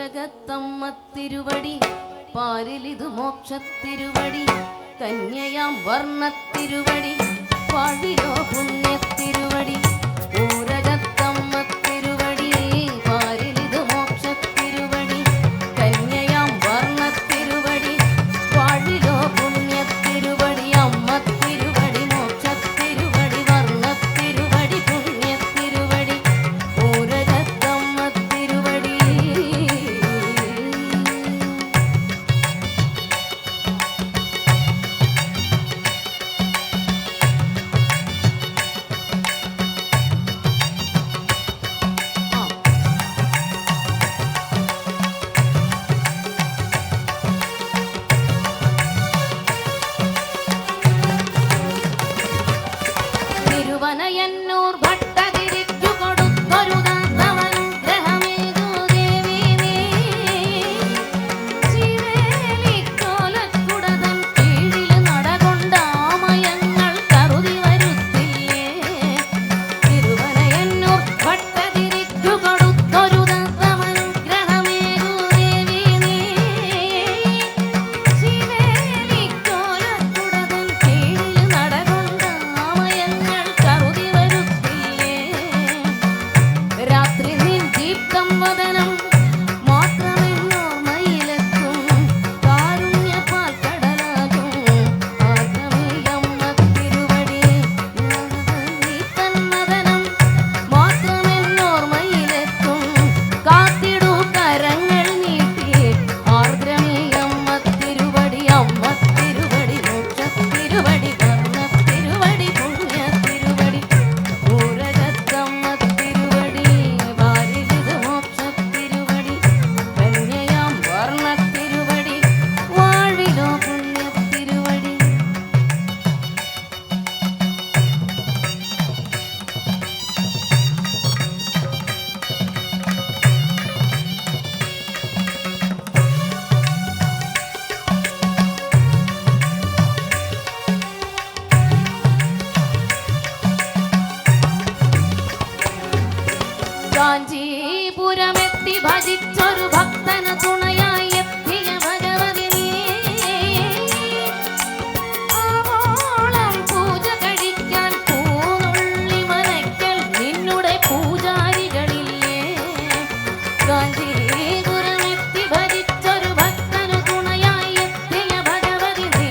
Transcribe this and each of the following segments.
ഊരകത്തമ്മ തിരുവടി പാരിലിതു മോക്ഷത്തിരുവടി കന്യയാം വർണ്ണത്തിരുവടി വാഴിലോ പുണ്യത്തിരുവടി ഊരകത്തമ്മ തിരുവടി പാരിലിതു മോക്ഷത്തിരുവടി കന്യയാം വർണ്ണത്തിരുവടി വാഴിലോ പുണ്യത്തിരുവടി അമ്മ തിരുവടി മോക്ഷത്തിരുവടി വർണ്ണത്തിരുവടി പുണ്യത്തിരുവടി ഊരകത്തമ്മ തിരുവടി. തിരുവനയന്നൂർ ഭട്ടതിരിച്ചു കൊടുത്തൊരു ദാസവനുഗ്രഹമേകൂ ദേവി നീ. ശിവേലിക്കോലക്കുടതൻ കീഴിൽ നടകൊണ്ടാമയങ്ങൾ കരുതി വരുത്തില്ലേ. തിരുവനയന്നൂർ ഭട്ടതിരിച്ചു കൊടുത്തൊരു ദാസവനുഗ്രഹമേകൂ ദേവി നീ. ശിവേലിക്കോലക്കുടതൻ കീഴിൽ നടകൊണ്ടാമയങ്ങൾ കരുതി വരുത്തില്ലേ. രാത്രി നിൻ ദീപ്തം വദനം മാത്രമെന്നോർമ്മയിലെത്തും കാരുണ്യപാൽ കടലാകും ആർദ്രമീയമ്മ തിരുവടി. നീ തൻ വദനം മാത്രമെന്നോർമ്മയിലെത്തും കാത്തിടൂ കരങ്ങൾ നീട്ടി ആർദ്രമീയമ്മ തിരുവടി അമ്മ തിരുവടി മോക്ഷത്തിരുവടി വർണ്ണത്തിരുവടി പുണ്യത്തിരുവടി ഊരകത്തമ്മ തിരുവടി വാരിലിതു മോക്ഷത്തിരുവടി കന്യയാം വർണ്ണത്തിരുവടി വാഴിലോ പുണ്യത്തിരുവടി. കാഞ്ചീപുരമെത്തി ഭജിച്ചൊരു ഭക്തന് തുണയായി എത്തിയ ഭഗവതി നീ. ആവോളം പൂജ കഴിക്കാൻ പൂനുള്ളി മനയ്ക്കൽ നിന്നുടെ പൂജാരികളില്ലേ. കാഞ്ചീപുരമെത്തി ഭജിച്ചൊരു ഭക്തന് തുണയായി എത്തിയ ഭഗവതി നീ.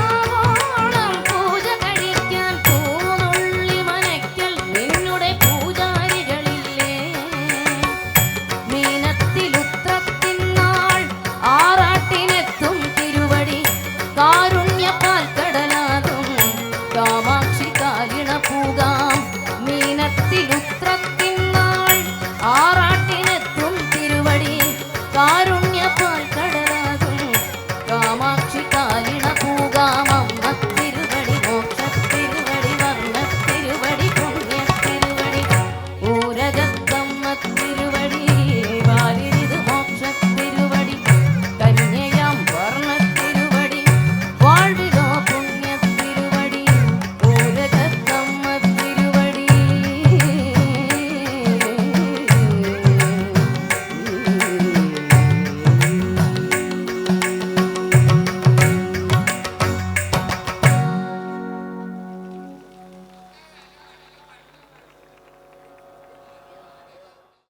ആവോളം പൂജ കഴിക്കാൻ പൂനുള്ളി മനയ്ക്കൽ നിന്നുടെ പൂജാരികളില്ലേ. മീനത്തിലുത്രത്തിന്നാൾ ആറാട്ടിനെത്തും തിരുവടി കാരുണ്യപാൽ കടലാകും കാമാക്ഷി കാലിണ പൂകാം. മീനത്തിലുത്രത്തിന്നാൾ ആറാട്ടിനെത്തും തിരുവടി കാരുണ്യപാൽ കടലാകും കാമാക്ഷി കാലിണ